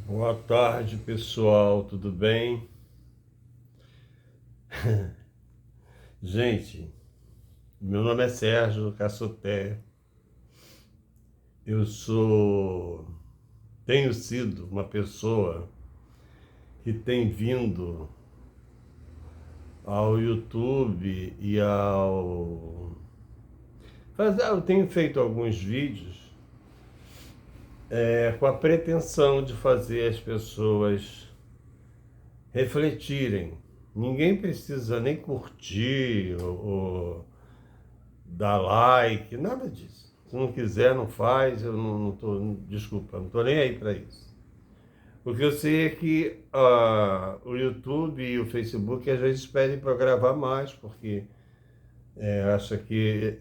Boa tarde, pessoal, tudo bem? Gente, meu nome é Sérgio Cassoté. Tenho sido uma pessoa que tem vindo ao YouTube e eu tenho feito alguns vídeos com a pretensão de fazer as pessoas refletirem. Ninguém precisa nem curtir ou dar like, nada disso. Se não quiser, não faz, eu não tô, desculpa, não tô nem aí para isso. Porque eu sei que o YouTube e o Facebook às vezes pedem para eu gravar mais, porque acha que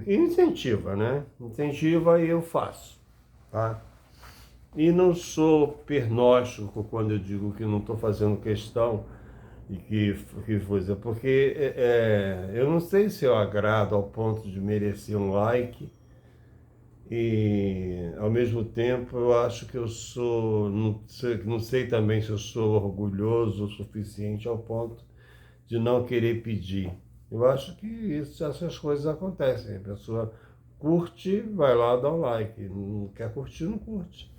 incentiva, né? Incentiva e eu faço, tá? E não sou pernóstico quando eu digo que não estou fazendo questão e que coisa, porque eu não sei se eu agrado ao ponto de merecer um like e ao mesmo tempo eu acho que eu sou, não sei também se eu sou orgulhoso o suficiente ao ponto de não querer pedir. Eu acho que essas coisas acontecem, a pessoa curte, vai lá dar um like, não quer curtir, não curte.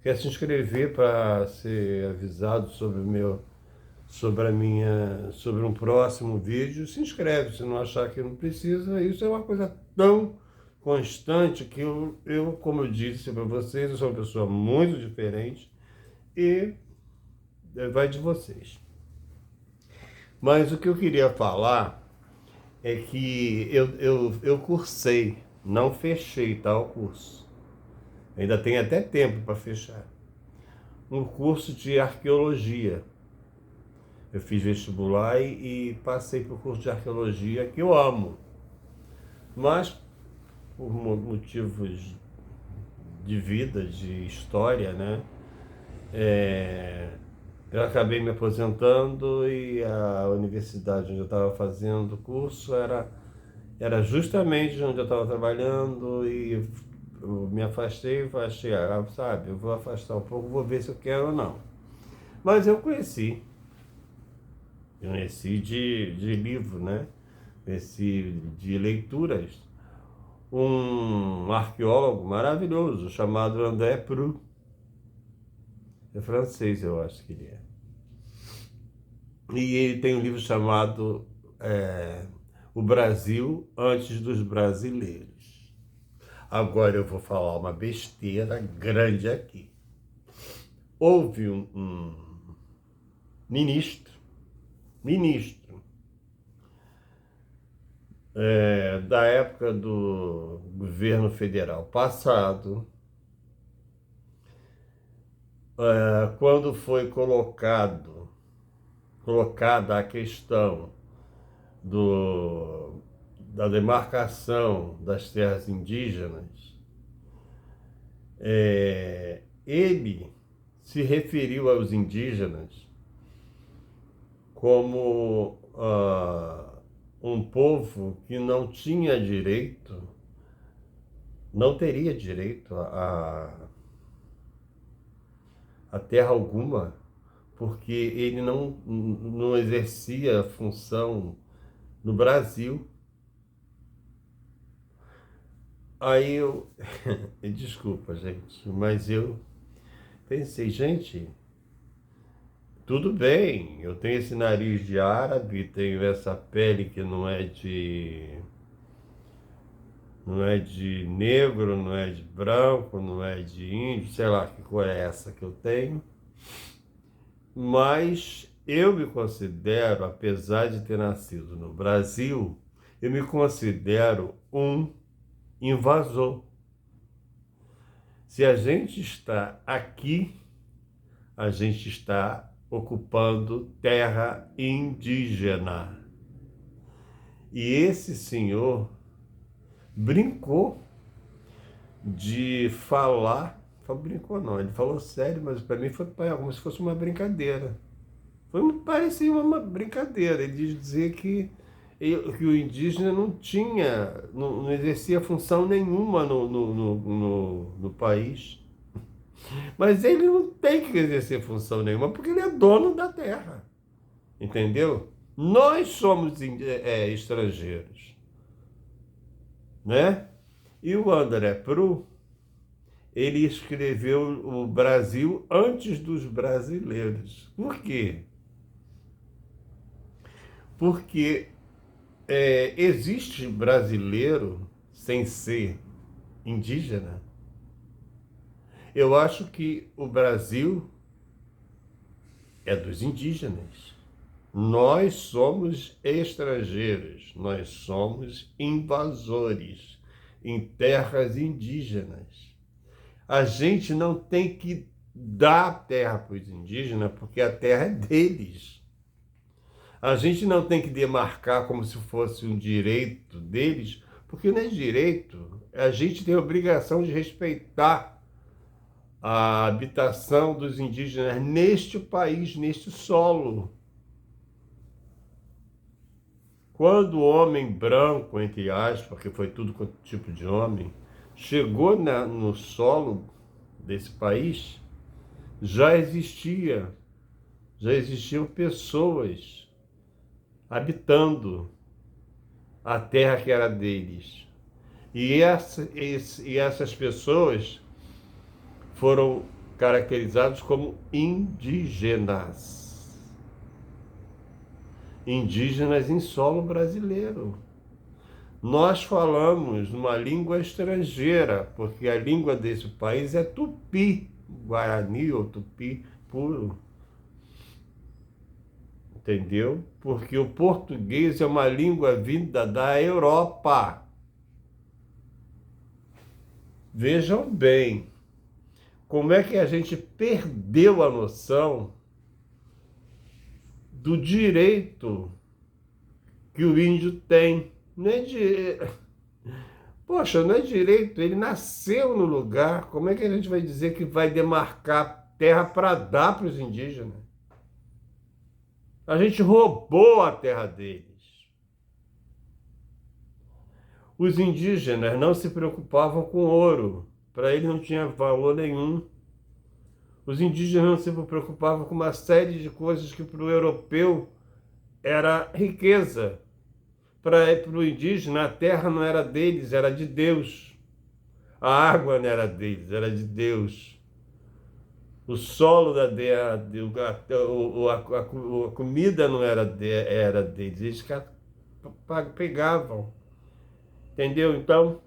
Quer se inscrever para ser avisado sobre um próximo vídeo, se inscreve. Se não achar que não precisa, isso é uma coisa tão constante que como eu disse para vocês, eu sou uma pessoa muito diferente e vai de vocês. Mas o que eu queria falar é que eu cursei, não fechei, tá, o curso. Ainda tem até tempo para fechar. Um curso de arqueologia. Eu fiz vestibular e passei para o curso de arqueologia, que eu amo. Mas, por motivos de vida, de história, né? Eu acabei me aposentando e a universidade onde eu estava fazendo o curso era justamente onde eu estava trabalhando e eu me afastei e achei, sabe, eu vou afastar um pouco, vou ver se eu quero ou não. Mas eu conheci de livro, né? Conheci de leituras, um arqueólogo maravilhoso chamado André Proust. É francês, eu acho que ele é. E ele tem um livro chamado O Brasil antes dos Brasileiros. Agora eu vou falar uma besteira grande aqui. Houve um ministro da época do governo federal passado, quando foi colocada a questão da demarcação das terras indígenas, ele se referiu aos indígenas como um povo que não tinha direito, não teria direito a terra alguma, porque ele não exercia função no Brasil. Aí desculpa, gente, mas eu pensei, gente, tudo bem, eu tenho esse nariz de árabe, tenho essa pele que não é de negro, não é de branco, não é de índio, sei lá que cor é essa que eu tenho. Mas eu me considero, apesar de ter nascido no Brasil, eu me considero um invasor. Se a gente está aqui, a gente está ocupando terra indígena. E esse senhor brincou de falar, brincou não, ele falou sério, mas para mim foi como se fosse uma brincadeira. Parecia uma brincadeira, ele dizia que o indígena não exercia função nenhuma no país. Mas ele não tem que exercer função nenhuma, porque ele é dono da terra. Entendeu? Nós somos estrangeiros, né? E o André Pru, ele escreveu o Brasil antes dos brasileiros. Por quê? Porque existe brasileiro sem ser indígena? Eu acho que o Brasil é dos indígenas. Nós somos estrangeiros, nós somos invasores em terras indígenas. A gente não tem que dar terra para os indígenas, porque a terra é deles. A gente não tem que demarcar como se fosse um direito deles, porque não é direito. A gente tem a obrigação de respeitar a habitação dos indígenas neste país, neste solo. Quando o homem branco, entre aspas, porque foi tudo quanto tipo de homem, chegou no solo desse país, já existiam pessoas habitando a terra que era deles. E essas pessoas foram caracterizadas como indígenas. Indígenas em solo brasileiro. Nós falamos uma língua estrangeira, porque a língua desse país é tupi, guarani ou tupi puro. Entendeu? Porque o português é uma língua vinda da Europa. Vejam bem, como é que a gente perdeu a noção do direito que o índio tem. Não é de... Poxa, não é direito, ele nasceu no lugar. Como é que a gente vai dizer que vai demarcar terra para dar para os indígenas? A gente roubou a terra deles. Os indígenas não se preocupavam com ouro, para eles não tinha valor nenhum. Os indígenas não se preocupavam com uma série de coisas que para o europeu era riqueza. Para o indígena, a terra não era deles, era de Deus. A água não era deles, era de Deus. O solo da terra, a comida não era deles, eles pegavam. Entendeu? Então,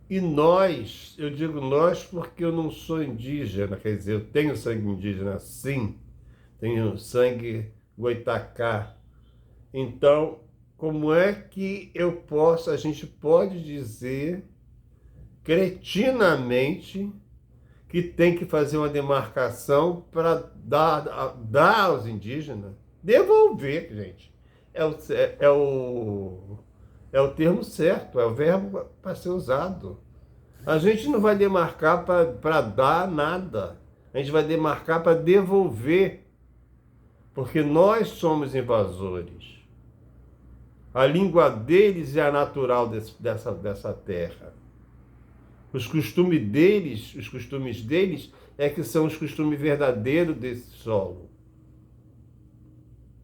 e nós, eu digo nós porque eu não sou indígena, quer dizer, eu tenho sangue indígena, sim, tenho sangue goitacá. Então, como é que a gente pode dizer cretinamente que tem que fazer uma demarcação para dar aos indígenas? Devolver, gente. É o termo certo, é o verbo para ser usado. A gente não vai demarcar para dar nada. A gente vai demarcar para devolver, porque nós somos invasores. A língua deles é a natural dessa terra. Os costumes deles é que são os costumes verdadeiros desse solo.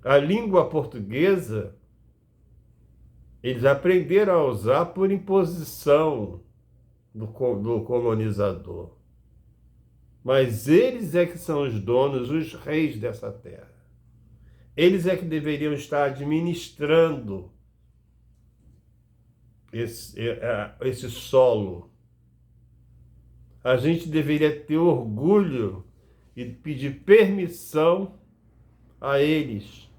A língua portuguesa, eles aprenderam a usar por imposição do colonizador. Mas eles é que são os donos, os reis dessa terra. Eles é que deveriam estar administrando esse solo. A gente deveria ter orgulho e pedir permissão a eles.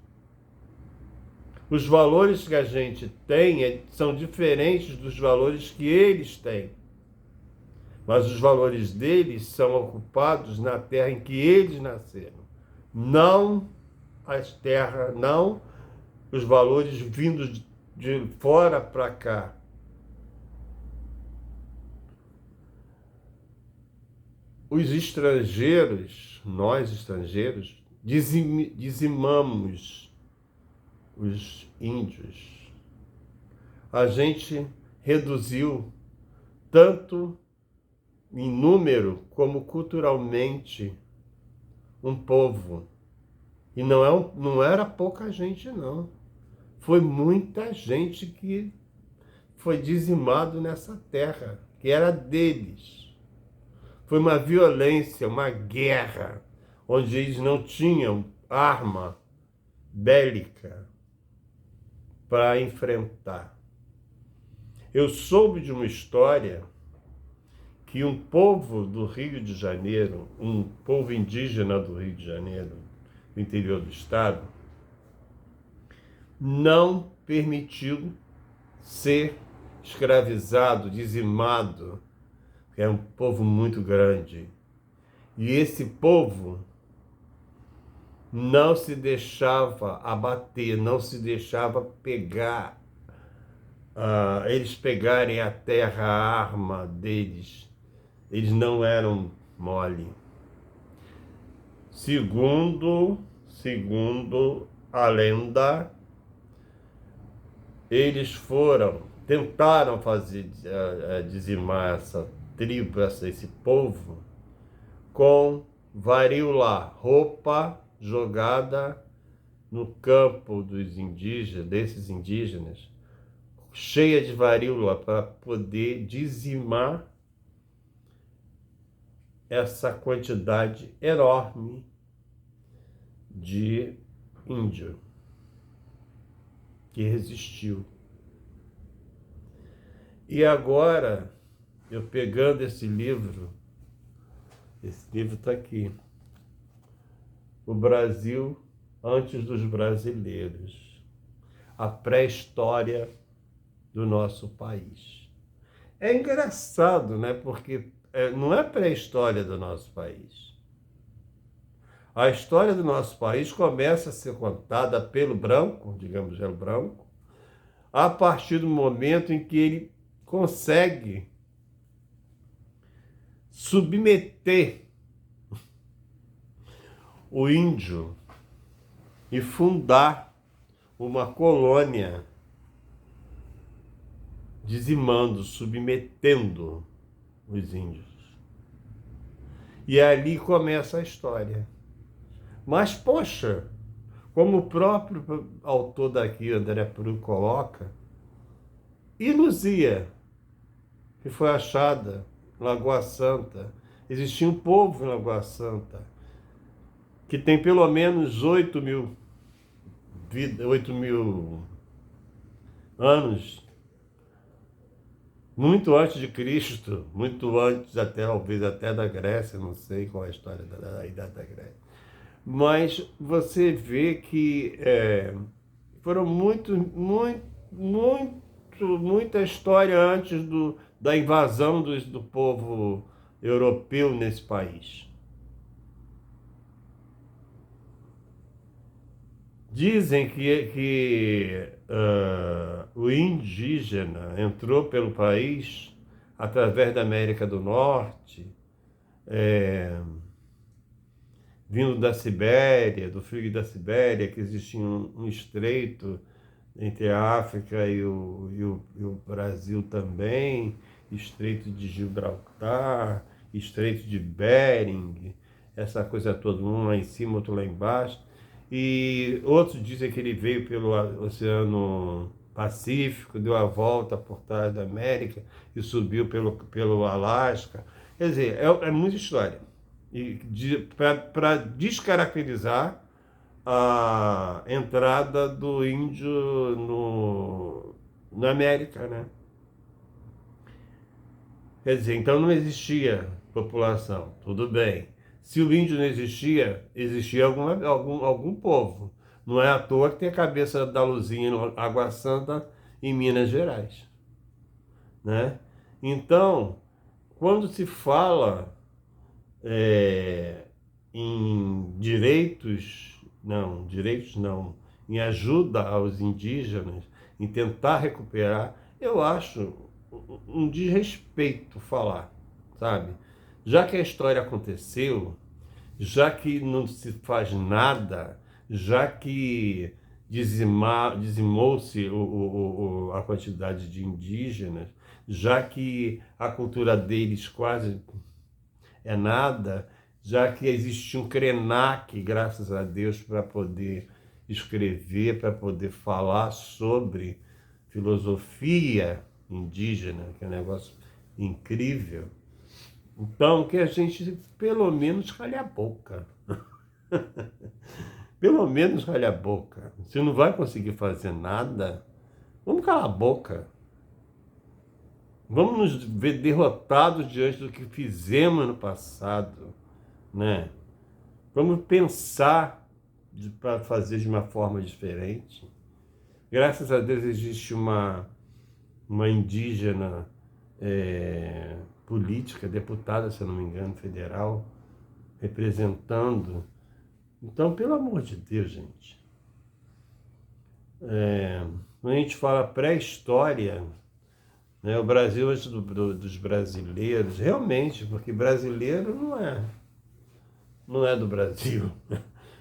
Os valores que a gente tem são diferentes dos valores que eles têm. Mas os valores deles são ocupados na terra em que eles nasceram. Não as terras, não os valores vindos de fora para cá. Os estrangeiros, nós estrangeiros, dizimamos os índios. A gente reduziu tanto em número como culturalmente um povo. E não era pouca gente, não. Foi muita gente que foi dizimado nessa terra, que era deles. Foi uma violência, uma guerra, onde eles não tinham arma bélica para enfrentar. Eu soube de uma história que um povo do Rio de Janeiro, um povo indígena do Rio de Janeiro, do interior do estado, não permitiu ser escravizado, dizimado, que é um povo muito grande. E esse povo não se deixava abater, não se deixava pegar, eles pegarem a terra, a arma deles. Eles não eram mole. Segundo a lenda, eles tentaram dizimar essa tribo, esse povo, com varíola, roupa jogada no campo desses indígenas, cheia de varíola, para poder dizimar essa quantidade enorme de índio que resistiu. E agora, eu pegando esse livro está aqui, O Brasil antes dos brasileiros, a pré-história do nosso país. É engraçado, né? Porque não é pré-história do nosso país. A história do nosso país começa a ser contada pelo branco, digamos, pelo branco, a partir do momento em que ele consegue submeter o índio e fundar uma colônia, dizimando, submetendo os índios. E ali começa a história. Mas, poxa, como o próprio autor daqui, André Pru, coloca, e Luzia, que foi achada em Lagoa Santa, existia um povo em Lagoa Santa, que tem pelo menos 8.000 anos, muito antes de Cristo, muito antes até, talvez até da Grécia, não sei qual é a história da idade da Grécia. Mas você vê que foram muita história antes da invasão do povo europeu nesse país. Dizem que o indígena entrou pelo país através da América do Norte, vindo da Sibéria, do frio da Sibéria, que existia um estreito entre a África e o Brasil também, estreito de Gibraltar, estreito de Bering, essa coisa toda, um lá em cima, outro lá embaixo. E outros dizem que ele veio pelo Oceano Pacífico, deu a volta por trás da América e subiu pelo Alasca. Quer dizer, é muita história. E para descaracterizar a entrada do índio na América, né? Quer dizer, então não existia população, tudo bem. Se o índio não existia, existia algum povo. Não é à toa que tem a cabeça da Luzinha em Água Santa, em Minas Gerais, né? Então, quando se fala em direitos não, em ajuda aos indígenas, em tentar recuperar, eu acho um desrespeito falar, sabe? Já que a história aconteceu, já que não se faz nada, já que dizimou-se a quantidade de indígenas, já que a cultura deles quase é nada, já que existe um Krenak, graças a Deus, para poder escrever, para poder falar sobre filosofia indígena, que é um negócio incrível. Então, que a gente pelo menos calhe a boca. Pelo menos calhe a boca. Se não vai conseguir fazer nada, vamos calar a boca. Vamos nos ver derrotados diante do que fizemos no passado, né? Vamos pensar para fazer de uma forma diferente. Graças a Deus existe uma indígena política, deputada, se eu não me engano, federal, representando. Então, pelo amor de Deus, gente, quando a gente fala pré-história, né, o Brasil antes dos brasileiros, realmente, porque brasileiro não é do Brasil.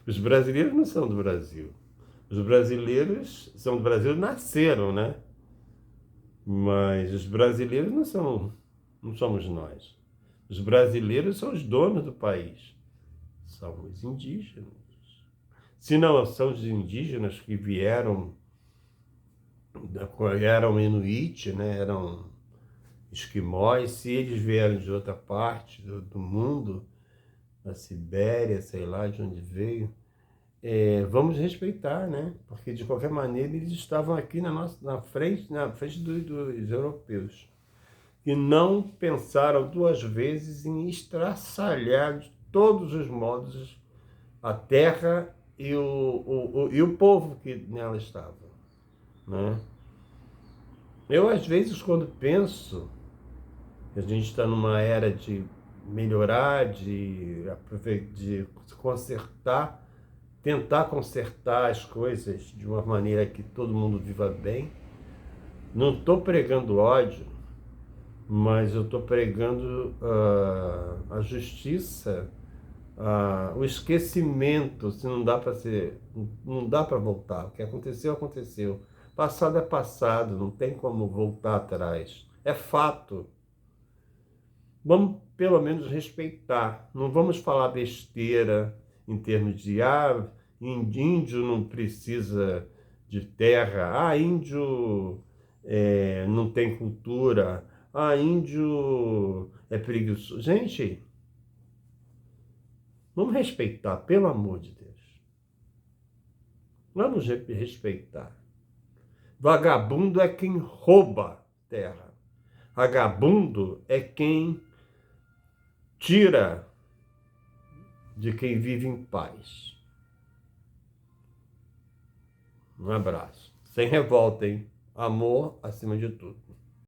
Os brasileiros não são do Brasil. Os brasileiros são do Brasil, nasceram, né? Mas os brasileiros não somos nós. Os brasileiros são os donos do país. São os indígenas. Se não são os indígenas que eram inuit, né? Eram esquimós, se eles vieram de outra parte do mundo, da Sibéria, sei lá de onde veio, vamos respeitar, né? Porque de qualquer maneira eles estavam aqui na frente dos europeus, que não pensaram duas vezes em estraçalhar de todos os modos a terra e o povo que nela estava, né? Eu, às vezes, quando penso que a gente está numa era de melhorar, de consertar, tentar consertar as coisas de uma maneira que todo mundo viva bem, não estou pregando ódio, mas eu estou pregando a justiça, o esquecimento. Se não dá para não dá para voltar. O que aconteceu, aconteceu. Passado é passado, não tem como voltar atrás. É fato. Vamos pelo menos respeitar. Não vamos falar besteira em termos de índio não precisa de terra, índio não tem cultura, índio é preguiçoso. Gente, vamos respeitar, pelo amor de Deus. Vamos respeitar. Vagabundo é quem rouba terra. Vagabundo é quem tira de quem vive em paz. Um abraço. Sem revolta, hein? Amor acima de tudo.